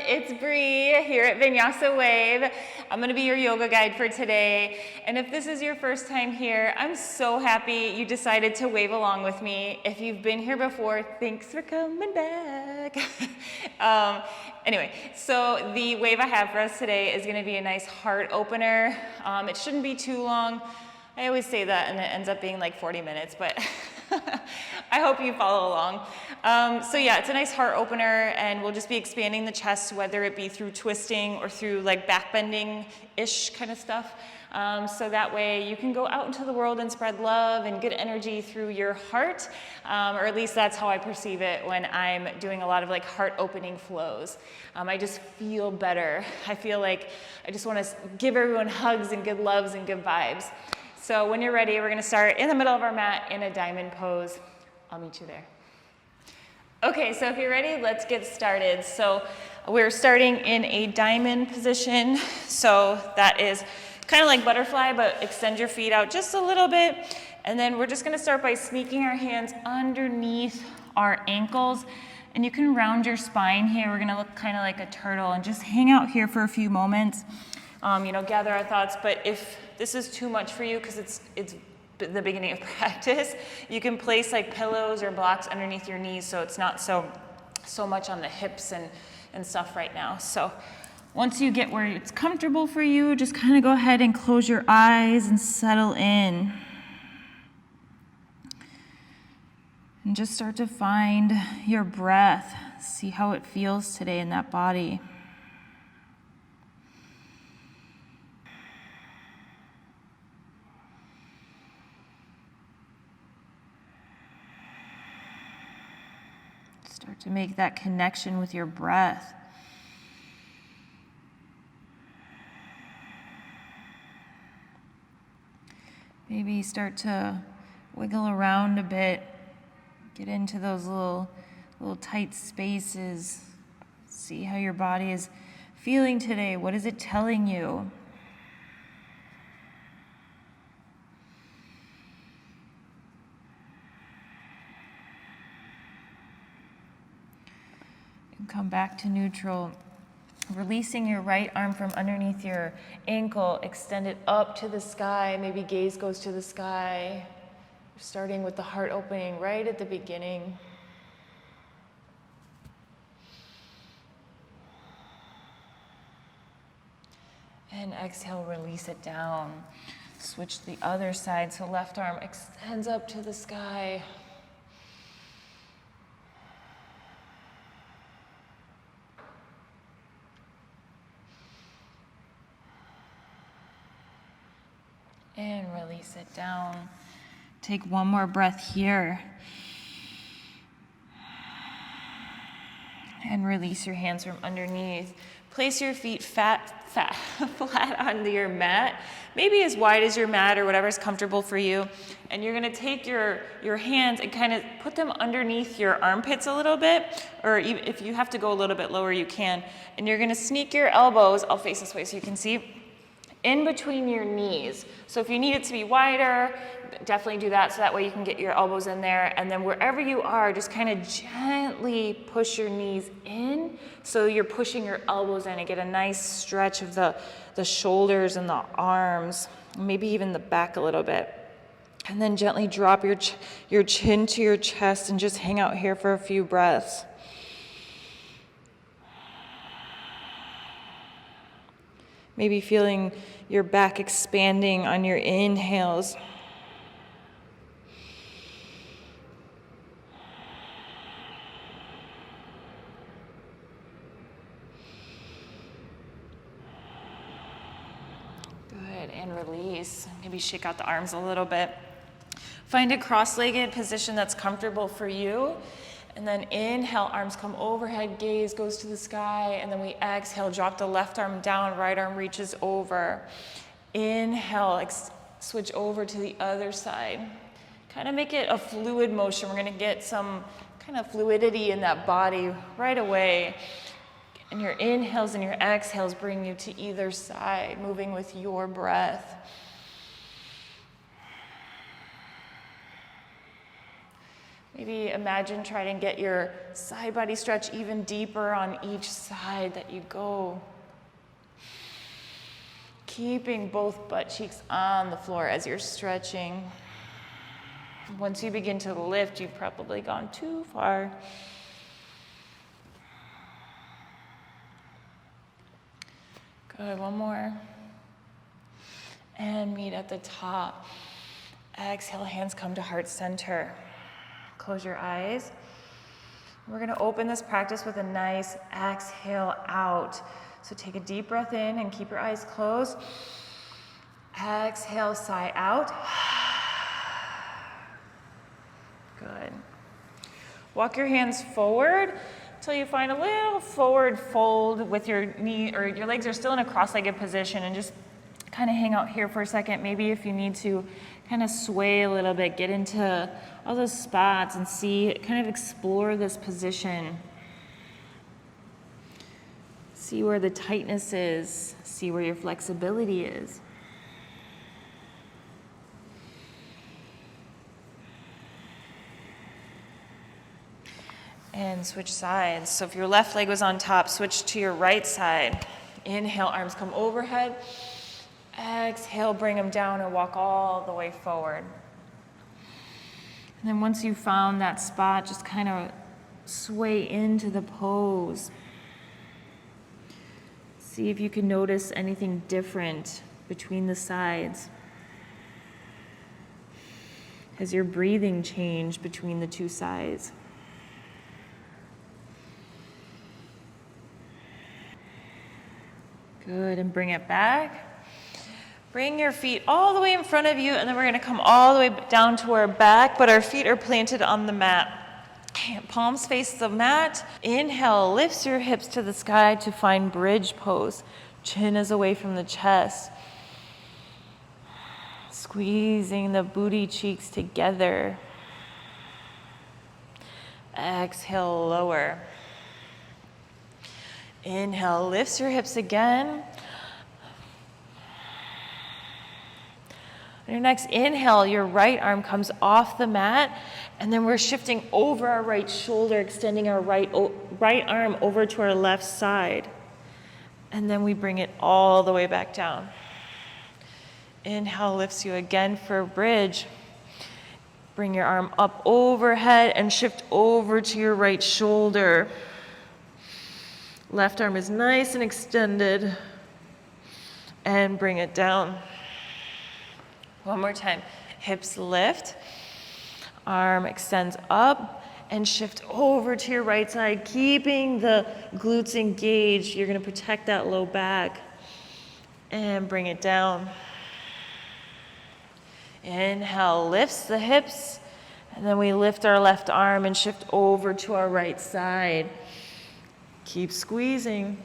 It's Bree here at Vinyasa Wave. I'm going to be your yoga guide for today. And if this is your first time here, I'm so happy you decided to wave along with me. If you've been here before, thanks for coming back. Anyway, so the wave I have for us today is going to be a nice heart opener. It shouldn't be too long. I always say that and it ends up being like 40 minutes, but I hope you follow along. So yeah, it's a nice heart opener, and we'll just be expanding the chest, whether it be through twisting or through like back bending-ish kind of stuff. So that way you can go out into the world and spread love and good energy through your heart, or at least that's how I perceive it when I'm doing a lot of like heart opening flows. I just feel better. I feel like I just want to give everyone hugs and good loves and good vibes. So when you're ready, we're going to start in the middle of our mat in a diamond pose. I'll meet you there. Okay, so if you're ready, let's get started. So we're starting in a diamond position. So that is kind of like butterfly, but extend your feet out just a little bit. And then we're just going to start by sneaking our hands underneath our ankles. And you can round your spine here. We're going to look kind of like a turtle and just hang out here for a few moments. Gather our thoughts. But if this is too much for you, because it's the beginning of practice, you can place like pillows or blocks underneath your knees so it's not so much on the hips and stuff right now. So once you get where it's comfortable for you, just kind of go ahead and close your eyes and settle in. And just start to find your breath. See how it feels today in that body. Start to make that connection with your breath. Maybe start to wiggle around a bit. Get into those little tight spaces. See how your body is feeling today. What is it telling you? Come back to neutral, releasing your right arm from underneath your ankle, extend it up to the sky, maybe gaze goes to the sky, starting with the heart opening right at the beginning. And exhale, release it down. Switch to the other side, so left arm extends up to the sky. And release it down. Take one more breath here. And release your hands from underneath. Place your feet flat on your mat, maybe as wide as your mat or whatever is comfortable for you. And you're going to take your hands and kind of put them underneath your armpits a little bit, or even if you have to go a little bit lower, you can. And you're going to sneak your elbows, I'll face this way so you can see, in between your knees. So if you need it to be wider, definitely do that, so that way you can get your elbows in there. And then wherever you are, just kind of gently push your knees in, so you're pushing your elbows in and get a nice stretch of the shoulders and the arms, maybe even the back a little bit. And then gently drop your chin to your chest and just hang out here for a few breaths. Maybe feeling your back expanding on your inhales. Good, and release. Maybe shake out the arms a little bit. Find a cross-legged position that's comfortable for you. And then inhale, arms come overhead, gaze goes to the sky, and then we exhale, drop the left arm down, right arm reaches over. Inhale, switch over to the other side. Kind of make it a fluid motion. We're going to get some kind of fluidity in that body right away. And your inhales and your exhales bring you to either side, moving with your breath. Maybe imagine trying to get your side body stretch even deeper on each side that you go. Keeping both butt cheeks on the floor as you're stretching. Once you begin to lift, you've probably gone too far. Good, one more. And meet at the top. Exhale, hands come to heart center. Close your eyes. We're going to open this practice with a nice exhale out. So take a deep breath in and keep your eyes closed. Exhale, sigh out. Good. Walk your hands forward until you find a little forward fold with your knee, or your legs are still in a cross-legged position, and just kind of hang out here for a second. Maybe if you need to kind of sway a little bit, get into all those spots and see, kind of explore this position. See where the tightness is, see where your flexibility is. And switch sides. So if your left leg was on top, switch to your right side. Inhale, arms come overhead. Exhale, bring them down and walk all the way forward. And then once you've found that spot, just kind of sway into the pose. See if you can notice anything different between the sides. Has your breathing changed between the two sides? Good, and bring it back. Bring your feet all the way in front of you, and then we're gonna come all the way down to our back, but our feet are planted on the mat. Palms face the mat. Inhale, lifts your hips to the sky to find bridge pose. Chin is away from the chest. Squeezing the booty cheeks together. Exhale, lower. Inhale, lifts your hips again. On your next inhale, your right arm comes off the mat, and then we're shifting over our right shoulder, extending our right arm over to our left side. And then we bring it all the way back down. Inhale lifts you again for a bridge. Bring your arm up overhead and shift over to your right shoulder. Left arm is nice and extended. And bring it down. One more time. Hips lift. Arm extends up and shift over to your right side, keeping the glutes engaged. You're going to protect that low back. And bring it down. Inhale, lifts the hips. And then we lift our left arm and shift over to our right side. Keep squeezing.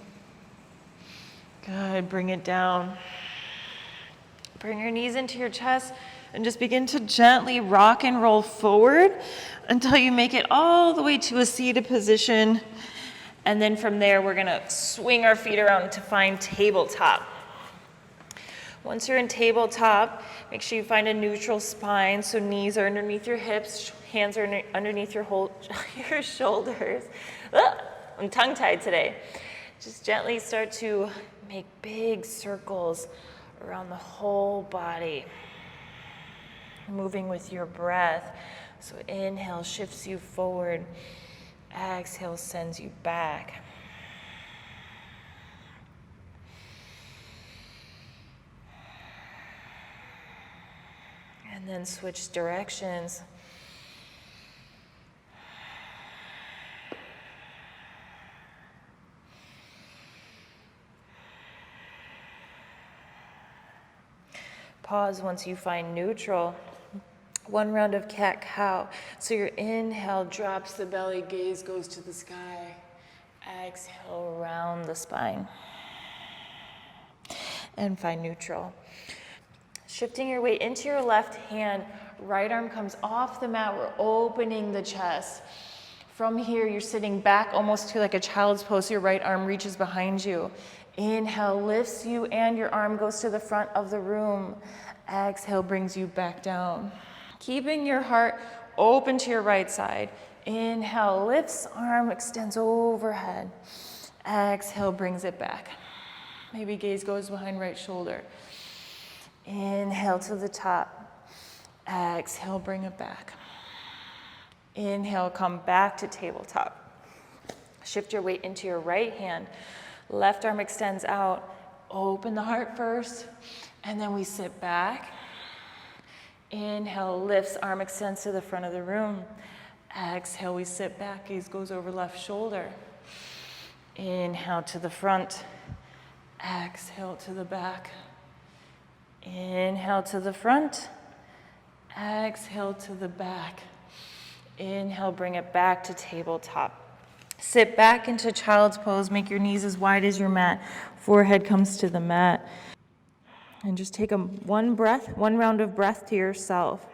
Good, bring it down. Bring your knees into your chest and just begin to gently rock and roll forward until you make it all the way to a seated position. And then from there, we're gonna swing our feet around to find tabletop. Once you're in tabletop, make sure you find a neutral spine. So knees are underneath your hips, hands are underneath your shoulders. I'm tongue-tied today. Just gently start to make big circles around the whole body. Moving with your breath. So inhale shifts you forward. Exhale sends you back. And then switch directions. Pause once you find neutral. One round of cat-cow. So your inhale drops the belly, gaze goes to the sky. Exhale, round the spine. And find neutral. Shifting your weight into your left hand, right arm comes off the mat. We're opening the chest. From here, you're sitting back almost to like a child's pose. Your right arm reaches behind you. Inhale lifts you and your arm goes to the front of the room. Exhale brings you back down. Keeping your heart open to your right side. Inhale, lifts, arm extends overhead. Exhale, brings it back. Maybe gaze goes behind right shoulder. Inhale to the top. Exhale, bring it back. Inhale, come back to tabletop. Shift your weight into your right hand. Left arm extends out. Open the heart first, and then we sit back. Inhale, lifts, arm extends to the front of the room. Exhale, we sit back, gaze goes over left shoulder. Inhale to the front. Exhale to the back. Inhale to the front. Exhale to the back. Inhale, bring it back to tabletop. Sit back into child's pose. Make your knees as wide as your mat. Forehead comes to the mat. And just take one round of breath to yourself.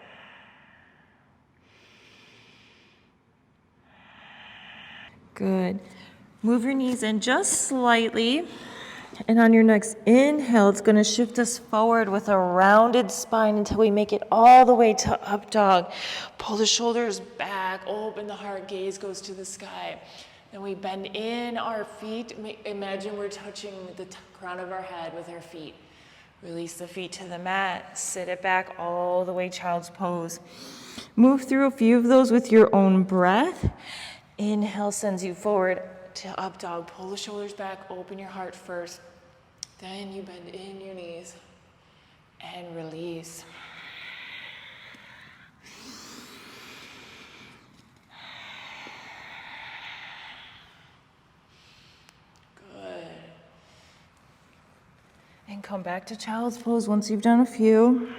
Good. Move your knees in just slightly. And on your next inhale, it's going to shift us forward with a rounded spine until we make it all the way to up dog. Pull the shoulders back, open the heart, gaze goes to the sky. Then we bend in our feet. Imagine we're touching the crown of our head with our feet. Release the feet to the mat. Sit it back all the way, child's pose. Move through a few of those with your own breath. Inhale sends you forward to up dog. Pull the shoulders back, open your heart first. Then you bend in your knees and release. Good. And come back to child's pose once you've done a few.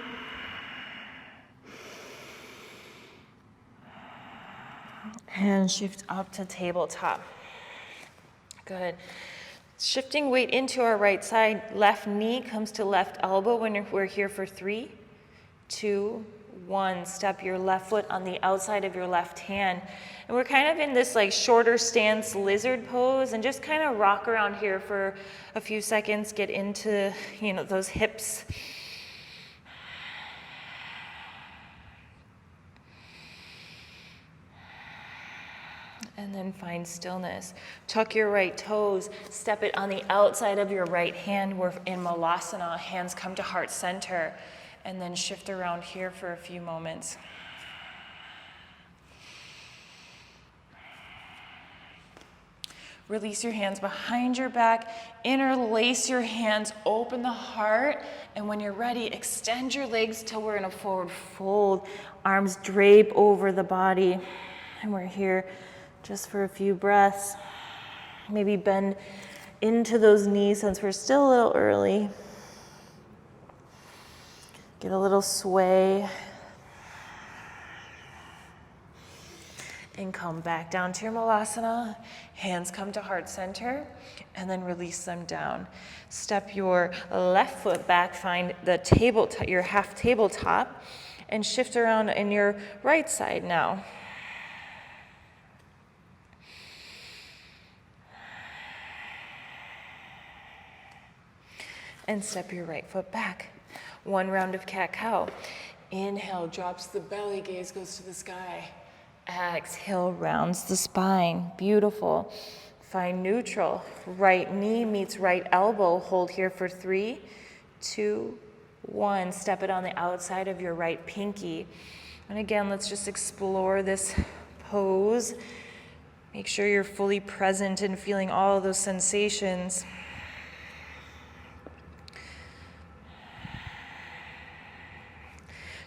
And shift up to tabletop. Good. Shifting weight into our right side. Left knee comes to left elbow when we're here for 3, 2, 1. Step your left foot on the outside of your left hand. And we're kind of in this like shorter stance lizard pose, and just kind of rock around here for a few seconds. Get into, those hips. And then find stillness. Tuck your right toes. Step it on the outside of your right hand. We're in Malasana. Hands come to heart center. And then shift around here for a few moments. Release your hands behind your back. Interlace your hands. Open the heart. And when you're ready, extend your legs till we're in a forward fold. Arms drape over the body. And we're here just for a few breaths. Maybe bend into those knees since we're still a little early. Get a little sway. And come back down to your Malasana. Hands come to heart center, and then release them down. Step your left foot back, find the your half tabletop, and shift around in your right side now. And step your right foot back. One round of cat-cow. Inhale, drops the belly, gaze goes to the sky. Exhale, rounds the spine. Beautiful. Find neutral. Right knee meets right elbow. Hold here for 3, 2, 1. Step it on the outside of your right pinky. And again, let's just explore this pose. Make sure you're fully present and feeling all of those sensations.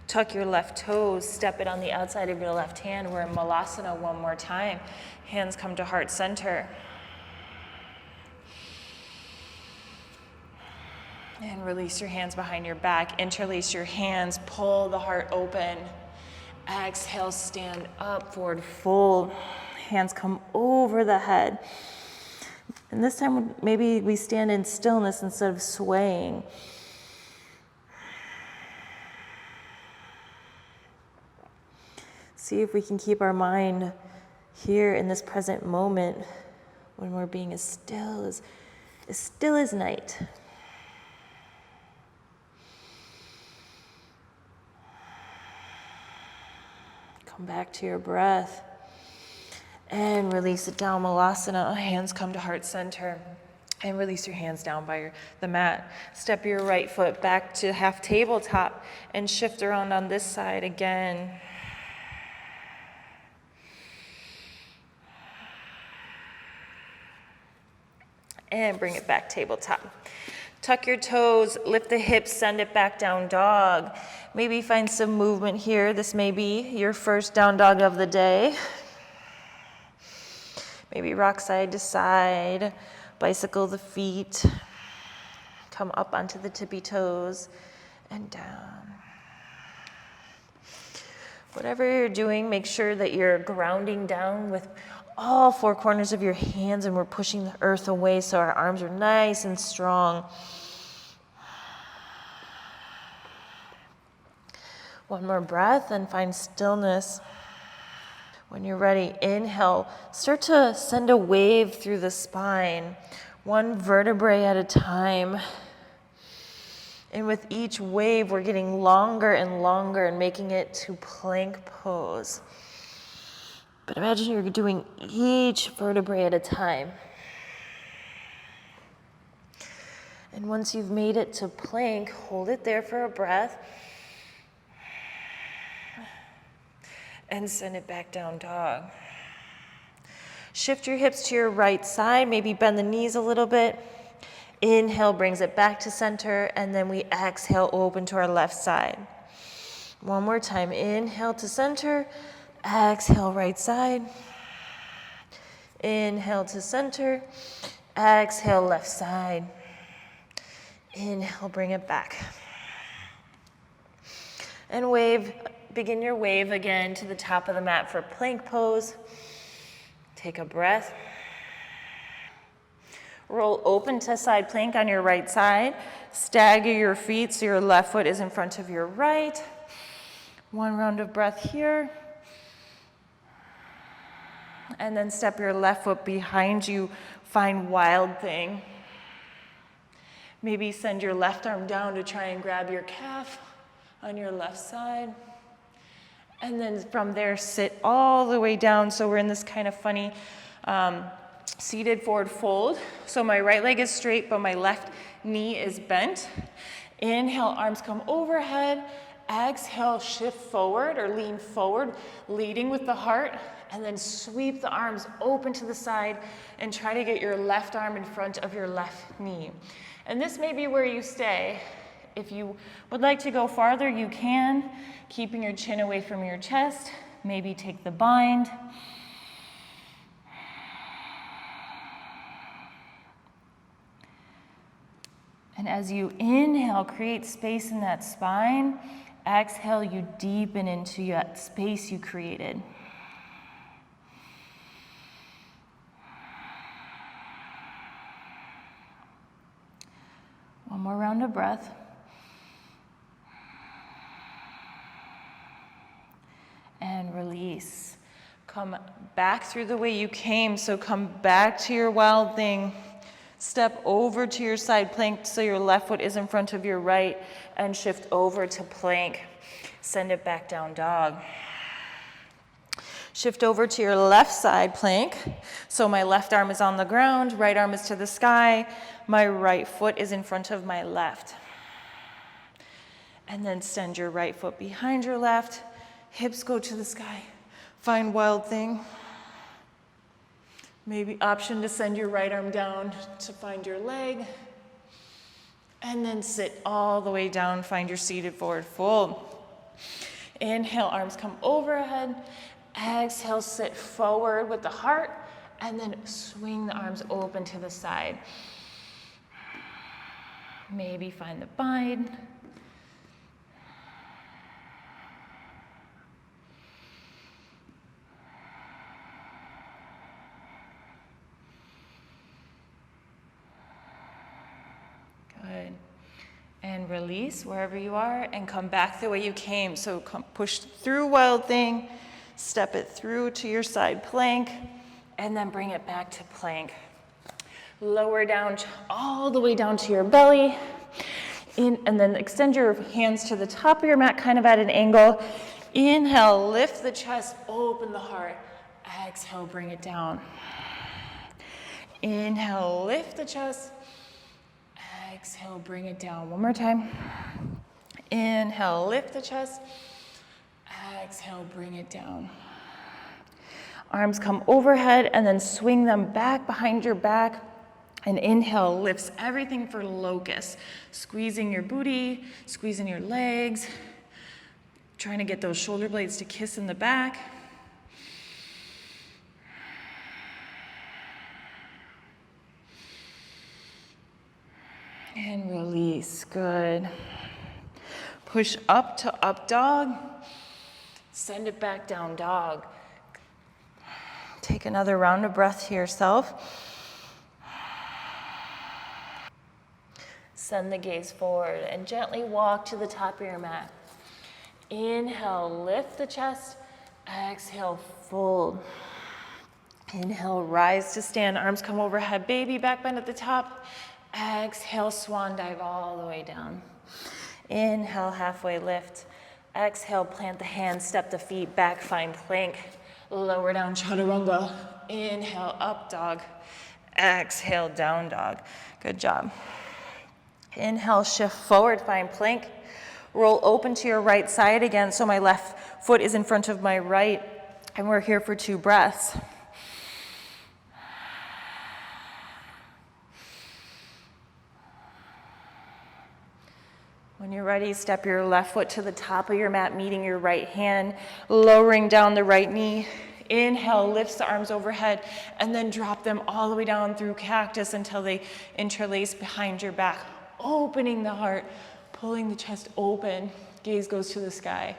Tuck your left toes, step it on the outside of your left hand. We're in Malasana one more time. Hands come to heart center. And release your hands behind your back. Interlace your hands, pull the heart open. Exhale, stand up, forward fold. Hands come over the head. And this time, maybe we stand in stillness instead of swaying. See if we can keep our mind here in this present moment when we're being as still as night. Come back to your breath. And release it down, Malasana. Hands come to heart center. And release your hands down by the mat. Step your right foot back to half tabletop and shift around on this side again. And bring it back tabletop. Tuck your toes, lift the hips, send it back down dog. Maybe find some movement here. This may be your first down dog of the day. Maybe rock side to side, bicycle the feet, come up onto the tippy toes and down. Whatever you're doing, make sure that you're grounding down with all four corners of your hands and we're pushing the earth away so our arms are nice and strong. One more breath and find stillness. When you're ready, inhale, start to send a wave through the spine, one vertebrae at a time. And with each wave, we're getting longer and longer and making it to plank pose. But imagine you're doing each vertebrae at a time. And once you've made it to plank, hold it there for a breath. And send it back down dog. Shift your hips to your right side, maybe bend the knees a little bit. Inhale brings it back to center, and then we exhale, open to our left side. One more time, inhale to center, exhale right side. Inhale to center, exhale left side. Inhale, bring it back. And wave. Begin your wave again to the top of the mat for plank pose. Take a breath. Roll open to side plank on your right side. Stagger your feet so your left foot is in front of your right. One round of breath here. And then step your left foot behind you. Find wild thing. Maybe send your left arm down to try and grab your calf on your left side. And then from there, sit all the way down. So we're in this kind of funny seated forward fold. So my right leg is straight, but my left knee is bent. Inhale, arms come overhead. Exhale, shift forward or lean forward, leading with the heart. And then sweep the arms open to the side and try to get your left arm in front of your left knee. And this may be where you stay. If you would like to go farther, you can, keeping your chin away from your chest. Maybe take the bind. And as you inhale, create space in that spine. Exhale, you deepen into that space you created. One more round of breath. And release. Come back through the way you came. So come back to your wild thing. Step over to your side plank so your left foot is in front of your right and shift over to plank. Send it back down dog. Shift over to your left side plank. So my left arm is on the ground, right arm is to the sky. My right foot is in front of my left. And then send your right foot behind your left. Hips go to the sky. Find wild thing. Maybe option to send your right arm down to find your leg. And then sit all the way down, find your seated forward fold. Inhale, arms come overhead. Exhale, sit forward with the heart. And then swing the arms open to the side. Maybe find the bind. Good. And release wherever you are and come back the way you came. So come push through wild thing, step it through to your side plank, and then bring it back to plank. Lower down all the way down to your belly. And then extend your hands to the top of your mat, kind of at an angle. Inhale, lift the chest, open the heart. Exhale, bring it down. Inhale, lift the chest. Exhale, bring it down. One more time. Inhale, lift the chest. Exhale, bring it down. Arms come overhead and then swing them back behind your back. And inhale lifts everything for locust. Squeezing your booty, squeezing your legs. Trying to get those shoulder blades to kiss in the back. And release, good. Push up to up dog. Send it back down dog. Take another round of breath to yourself. Send the gaze forward and gently walk to the top of your mat. Inhale, lift the chest. Exhale, fold. Inhale, rise to stand. Arms come overhead, baby back bend at the top. Exhale, swan dive all the way down. Inhale, halfway lift. Exhale, plant the hands, step the feet back, find plank. Lower down, chaturanga. Inhale, up dog. Exhale, down dog. Good job. Inhale, shift forward, find plank. Roll open to your right side again, so my left foot is in front of my right. And we're here for 2 breaths. When you're ready, step your left foot to the top of your mat, meeting your right hand, lowering down the right knee. Inhale, lifts the arms overhead, and then drop them all the way down through cactus until they interlace behind your back, opening the heart, pulling the chest open. Gaze goes to the sky.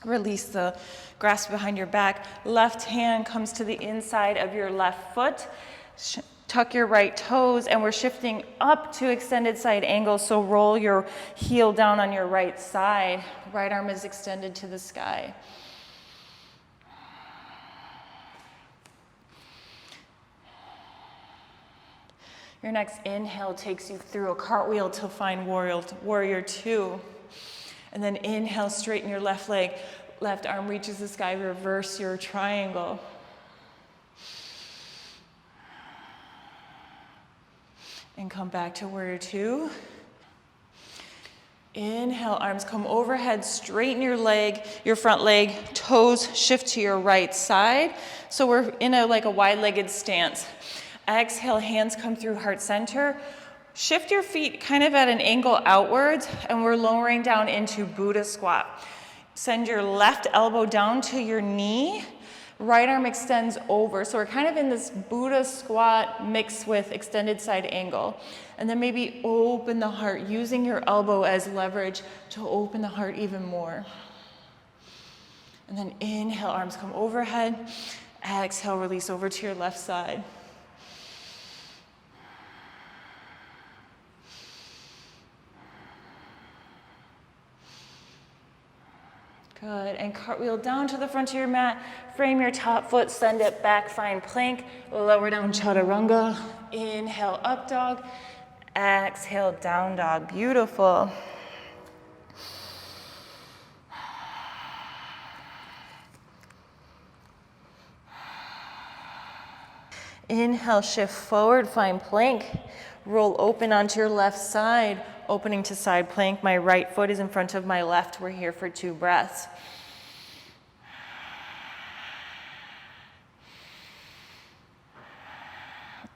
Release the grasp behind your back. Left hand comes to the inside of your left foot. Tuck your right toes, and we're shifting up to extended side angle, so roll your heel down on your right side. Right arm is extended to the sky. Your next inhale takes you through a cartwheel to find warrior 2. And then inhale, straighten your left leg. Left arm reaches the sky, reverse your triangle. And come back to warrior 2. Inhale, arms come overhead, straighten your leg, your front leg, toes shift to your right side. So we're in a wide-legged stance. Exhale, hands come through heart center. Shift your feet kind of at an angle outwards, and we're lowering down into Buddha squat. Send your left elbow down to your knee. Right arm extends over. So we're kind of in this Buddha squat mixed with extended side angle. And then maybe open the heart, using your elbow as leverage to open the heart even more. And then inhale, arms come overhead. Exhale, release over to your left side. Good, and cartwheel down to the front of your mat. Frame your top foot, send it back, find plank. Lower down, chaturanga. Inhale, up dog. Exhale, down dog. Beautiful. Inhale, shift forward, find plank. Roll open onto your left side, opening to side plank. My right foot is in front of my left. We're here for 2 breaths.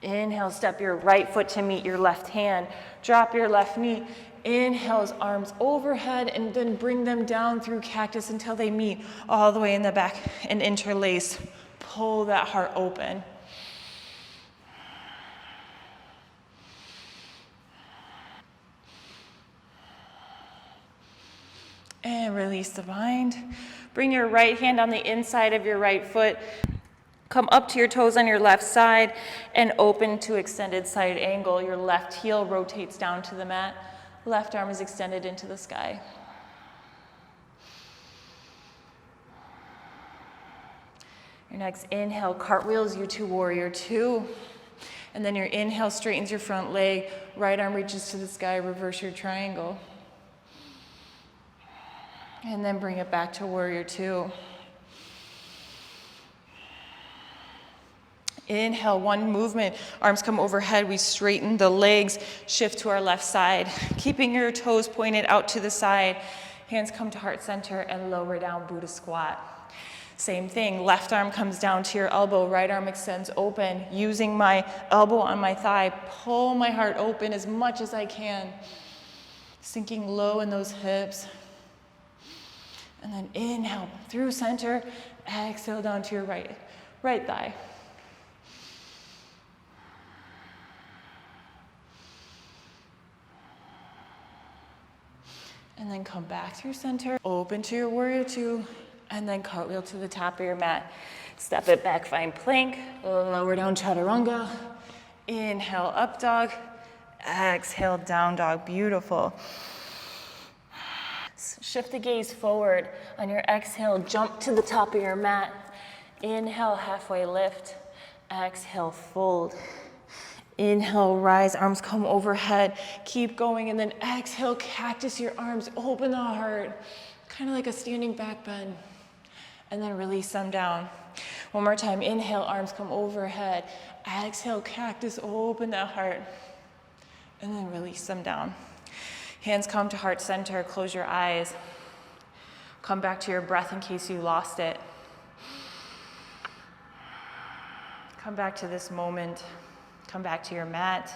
Inhale, step your right foot to meet your left hand. Drop your left knee. Inhale, arms overhead, and then bring them down through cactus until they meet all the way in the back and interlace. Pull that heart open. And release the mind. Bring your right hand on the inside of your right foot. Come up to your toes on your left side and open to extended side angle. Your left heel rotates down to the mat. Left arm is extended into the sky. Your next inhale cartwheels you to warrior two. And then your inhale straightens your front leg, right arm reaches to the sky, reverse your triangle. And then bring it back to warrior two. Inhale, one movement, arms come overhead, we straighten the legs, shift to our left side, keeping your toes pointed out to the side, hands come to heart center and lower down, Buddha squat. Same thing, left arm comes down to your elbow, right arm extends open, using my elbow on my thigh, pull my heart open as much as I can, sinking low in those hips. And then inhale through center, exhale down to your right thigh. And then come back through center, open to your warrior two, and then cartwheel to the top of your mat. Step it back, find plank, lower down chaturanga. Inhale, up dog. Exhale, down dog, beautiful. Shift the gaze forward. On your exhale, jump to the top of your mat. Inhale, halfway lift. Exhale, fold. Inhale, rise, arms come overhead. Keep going, and then exhale, cactus your arms, open the heart. Kind of like a standing back bend. And then release them down. One more time, inhale, arms come overhead. Exhale, cactus, open that heart. And then release them down. Hands come to heart center, close your eyes. Come back to your breath in case you lost it. Come back to this moment. Come back to your mat.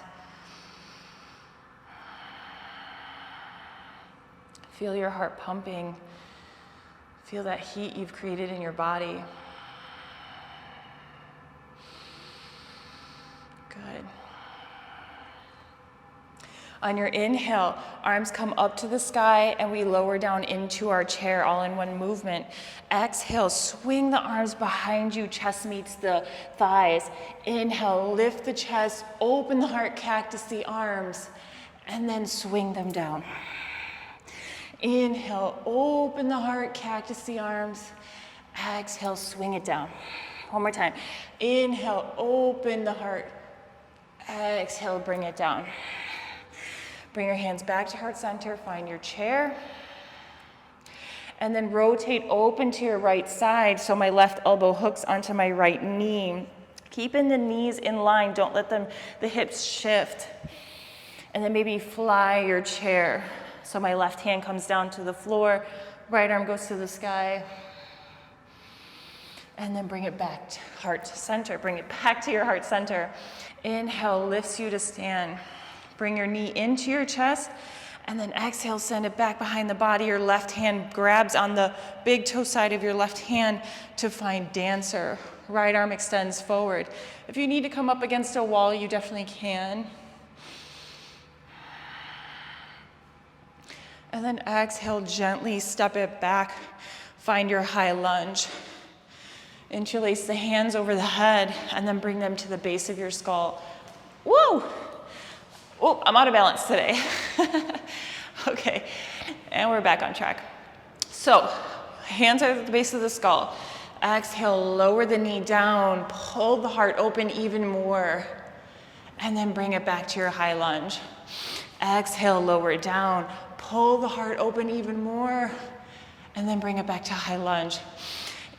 Feel your heart pumping. Feel that heat you've created in your body. Good. On your inhale, arms come up to the sky and we lower down into our chair all in one movement. Exhale, swing the arms behind you, chest meets the thighs. Inhale, lift the chest, open the heart, cactus the arms, and then swing them down. Inhale, open the heart, cactus the arms. Exhale, swing it down. One more time. Inhale, open the heart. Exhale, bring it down. Bring your hands back to heart center, find your chair. And then rotate open to your right side so my left elbow hooks onto my right knee. Keeping the knees in line, don't let the hips shift. And then maybe fly your chair. So my left hand comes down to the floor, right arm goes to the sky. And then bring it back to heart center, bring it back to your heart center. Inhale, lifts you to stand. Bring your knee into your chest, and then exhale, send it back behind the body. Your left hand grabs on the big toe side of your left hand to find dancer. Right arm extends forward. If you need to come up against a wall, you definitely can. And then exhale, gently step it back. Find your high lunge. Interlace the hands over the head, and then bring them to the base of your skull. Whoa! Oh, I'm out of balance today. Okay, and we're back on track. So, hands are at the base of the skull. Exhale, lower the knee down, pull the heart open even more, and then bring it back to your high lunge. Exhale, lower it down, pull the heart open even more, and then bring it back to high lunge.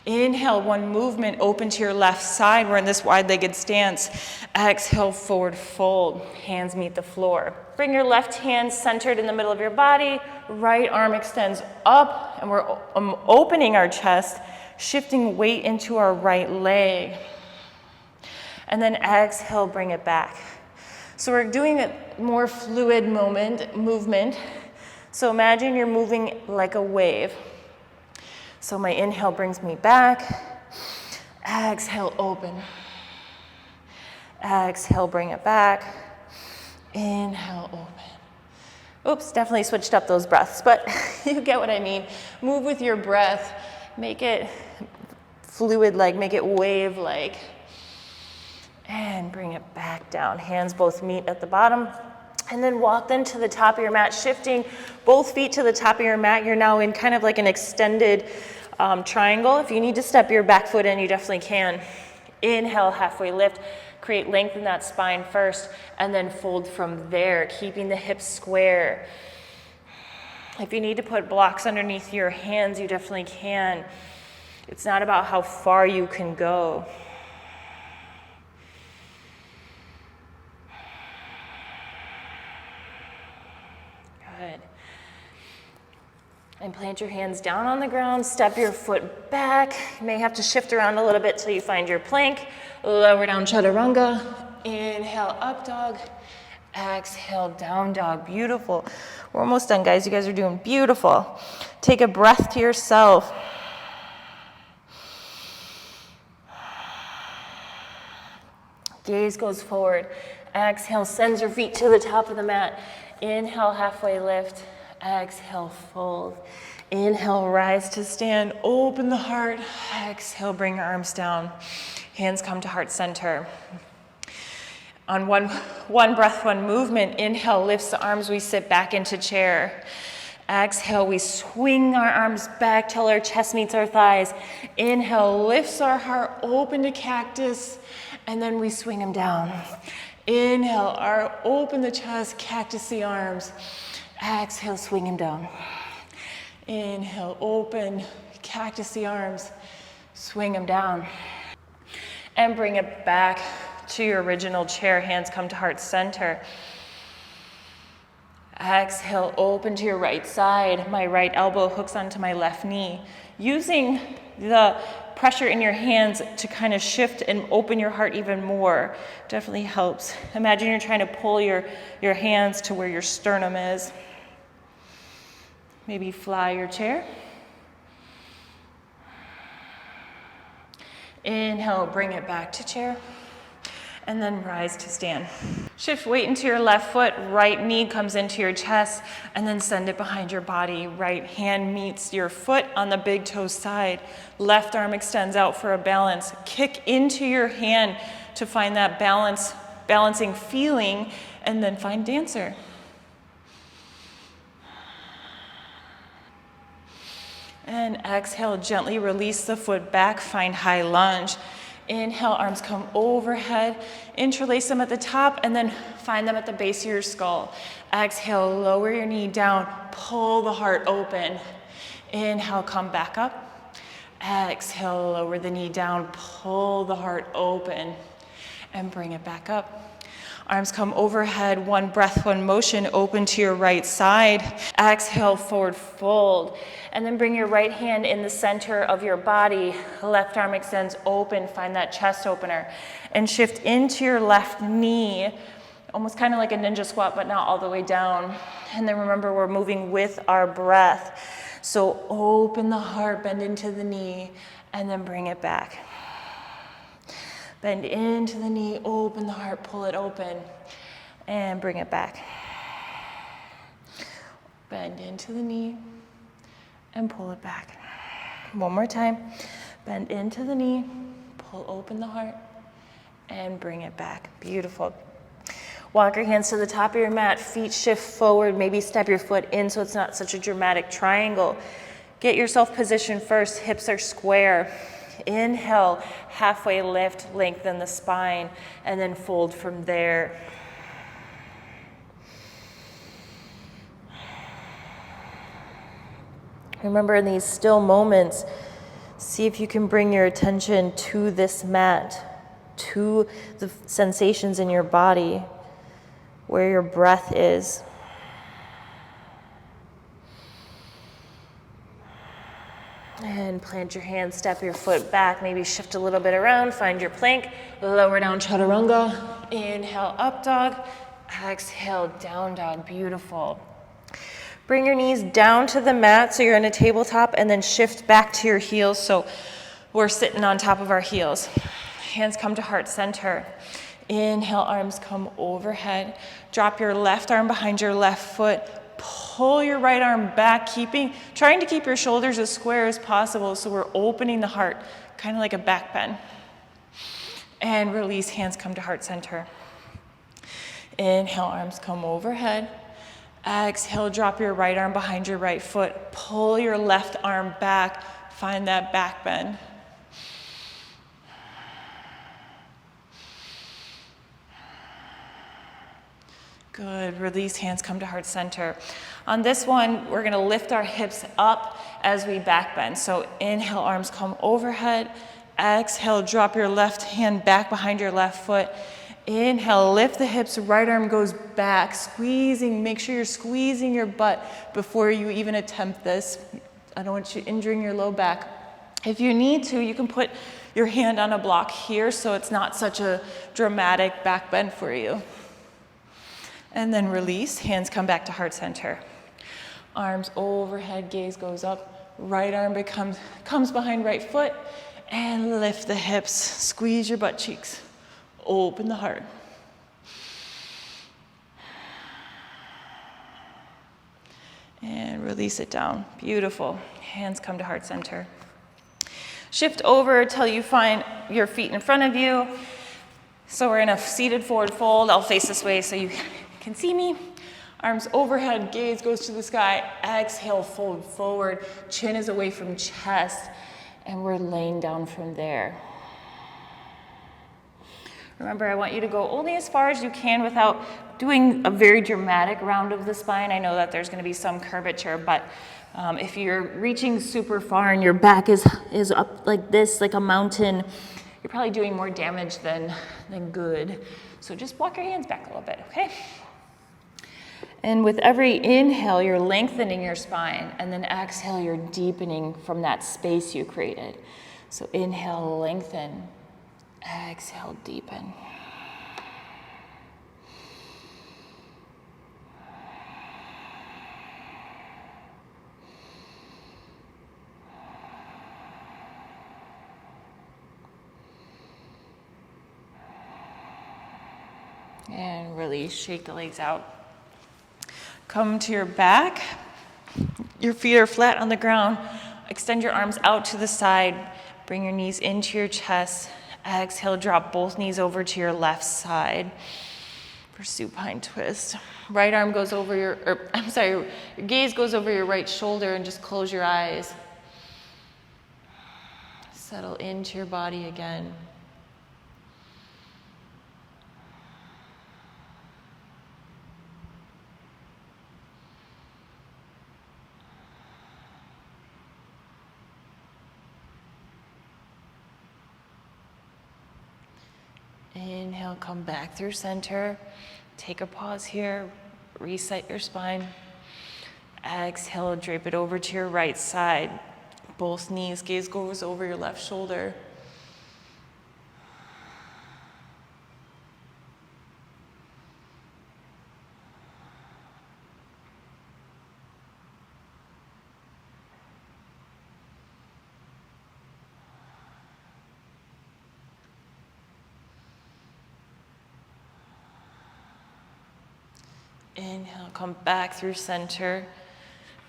Inhale, one movement, open to your left side. We're in this wide-legged stance. Exhale, forward fold. Hands meet the floor. Bring your left hand centered in the middle of your body. Right arm extends up, and we're opening our chest, shifting weight into our right leg. And then exhale, bring it back. So we're doing a more fluid movement. So imagine you're moving like a wave. So my inhale brings me back. Exhale, open. Exhale, bring it back. Inhale, open. Oops, definitely switched up those breaths, but you get what I mean. Move with your breath. Make it fluid-like, make it wave-like. And bring it back down. Hands both meet at the bottom. And then walk them to the top of your mat, shifting both feet to the top of your mat. You're now in kind of like an extended triangle. If you need to step your back foot in, you definitely can. Inhale, halfway lift. Create length in that spine first, and then fold from there, keeping the hips square. If you need to put blocks underneath your hands, you definitely can. It's not about how far you can go. Good. And plant your hands down on the ground, step your foot back. You may have to shift around a little bit till you find your plank. Lower down chaturanga. Inhale, up dog. Exhale, down dog. Beautiful. We're almost done, guys. You guys are doing beautiful. Take a breath to yourself. Gaze goes forward. Exhale, sends your feet to the top of the mat. Inhale, halfway lift. Exhale, fold. Inhale, rise to stand. Open the heart. Exhale, bring your arms down. Hands come to heart center. On one breath, one movement. Inhale, lifts the arms. We sit back into chair. Exhale, we swing our arms back till our chest meets our thighs. Inhale, lifts our heart open to cactus, and then we swing them down. Inhale, open the chest, cactus the arms. Exhale, swing them down. Inhale, open, cactus the arms, swing them down. And bring it back to your original chair. Hands come to heart center. Exhale, open to your right side. My right elbow hooks onto my left knee. Using the pressure in your hands to kind of shift and open your heart even more definitely helps. Imagine you're trying to pull your hands to where your sternum is. Maybe fly your chair. Inhale, bring it back to chair. And then rise to stand. Shift weight into your left foot, right knee comes into your chest, and then send it behind your body. Right hand meets your foot on the big toe side. Left arm extends out for a balance. Kick into your hand to find that balancing feeling, and then find dancer. And exhale, gently release the foot back, find high lunge. Inhale, arms come overhead, interlace them at the top, and then find them at the base of your skull. Exhale, lower your knee down, pull the heart open. Inhale, come back up. Exhale, lower the knee down, pull the heart open, and bring it back up. Arms come overhead, one breath, one motion, open to your right side. Exhale, forward fold. And then bring your right hand in the center of your body. Left arm extends open, find that chest opener. And shift into your left knee, almost kind of like a ninja squat, but not all the way down. And then remember, we're moving with our breath. So open the heart, bend into the knee, and then bring it back. Bend into the knee, open the heart, pull it open, and bring it back. Bend into the knee, and pull it back. One more time. Bend into the knee, pull open the heart, and bring it back. Beautiful. Walk your hands to the top of your mat, feet shift forward, maybe step your foot in so it's not such a dramatic triangle. Get yourself positioned first, hips are square. Inhale, halfway lift, lengthen the spine, and then fold from there. Remember, in these still moments, see if you can bring your attention to this mat, to the sensations in your body, where your breath is. And plant your hands, step your foot back, maybe shift a little bit around, find your plank, lower down chaturanga, inhale, up dog, exhale, down dog, beautiful. Bring your knees down to the mat so you're in a tabletop, and then shift back to your heels so we're sitting on top of our heels. Hands come to heart center. Inhale, arms come overhead. Drop your left arm behind your left foot. Pull your right arm back, trying to keep your shoulders as square as possible so we're opening the heart, kind of like a back bend. And release, hands come to heart center. Inhale, arms come overhead. Exhale, drop your right arm behind your right foot. Pull your left arm back. Find that back bend. Good, release, hands come to heart center. On this one, we're gonna lift our hips up as we back bend. So inhale, arms come overhead. Exhale, drop your left hand back behind your left foot. Inhale, lift the hips, right arm goes back, squeezing, make sure you're squeezing your butt before you even attempt this. I don't want you injuring your low back. If you need to, you can put your hand on a block here so it's not such a dramatic back bend for you. And then release, hands come back to heart center. Arms overhead, gaze goes up, right arm comes behind right foot, and lift the hips, squeeze your butt cheeks, open the heart. And release it down, beautiful. Hands come to heart center. Shift over till you find your feet in front of you. So we're in a seated forward fold. I'll face this way so you can see me. Arms overhead, gaze goes to the sky. Exhale, fold forward. Chin is away from chest. And we're laying down from there. Remember, I want you to go only as far as you can without doing a very dramatic round of the spine. I know that there's gonna be some curvature, but if you're reaching super far and your back is up like this, like a mountain, you're probably doing more damage than good. So just walk your hands back a little bit, okay? And with every inhale, you're lengthening your spine, and then exhale, you're deepening from that space you created. So inhale, lengthen. Exhale, deepen. And release, shake the legs out. Come to your back. Your feet are flat on the ground. Extend your arms out to the side. Bring your knees into your chest. Exhale, drop both knees over to your left side for supine twist. Right arm goes over your gaze goes over your right shoulder and just close your eyes. Settle into your body again. Inhale, come back through center. Take a pause here. Reset your spine. Exhale, drape it over to your right side. Both knees, gaze goes over your left shoulder. Inhale, come back through center.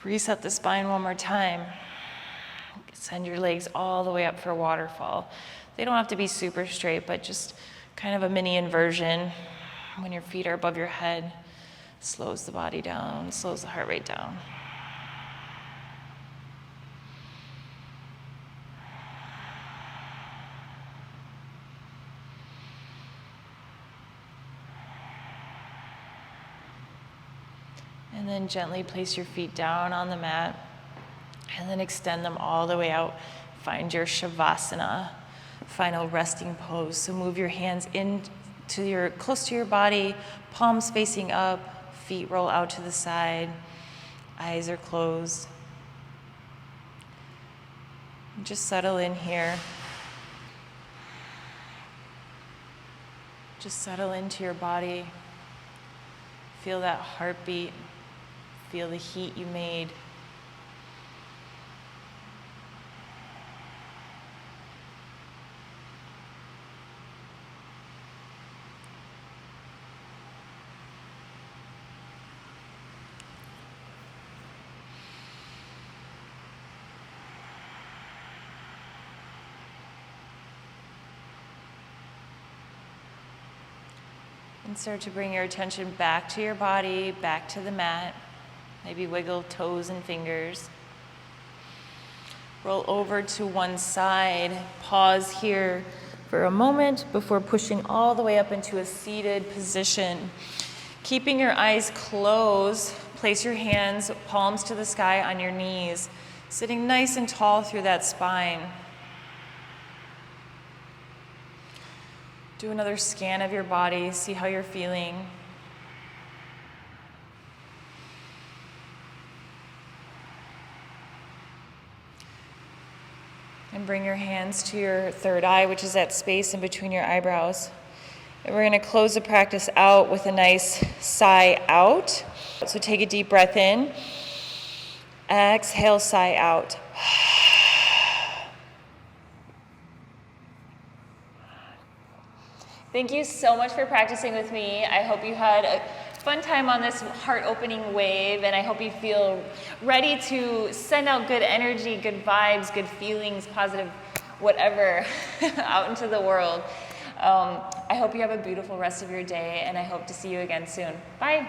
Reset the spine one more time. Send your legs all the way up for waterfall. They don't have to be super straight, but just kind of a mini inversion. When your feet are above your head, slows the body down, slows the heart rate down. And then gently place your feet down on the mat and then extend them all the way out. Find your Shavasana, final resting pose. So move your hands close to your body, palms facing up, feet roll out to the side, eyes are closed. Just settle in here. Just settle into your body. Feel that heartbeat. Feel the heat you made. And start to bring your attention back to your body, back to the mat. Maybe wiggle toes and fingers. Roll over to one side. Pause here for a moment before pushing all the way up into a seated position. Keeping your eyes closed, place your hands, palms to the sky on your knees, sitting nice and tall through that spine. Do another scan of your body, see how you're feeling. And bring your hands to your third eye, which is that space in between your eyebrows. And we're going to close the practice out with a nice sigh out. So take a deep breath in. Exhale, sigh out. Thank you so much for practicing with me. I hope you had a fun time on this heart-opening wave, and I hope you feel ready to send out good energy, good vibes, good feelings, positive whatever out into the world. I hope you have a beautiful rest of your day, and I hope to see you again soon. Bye.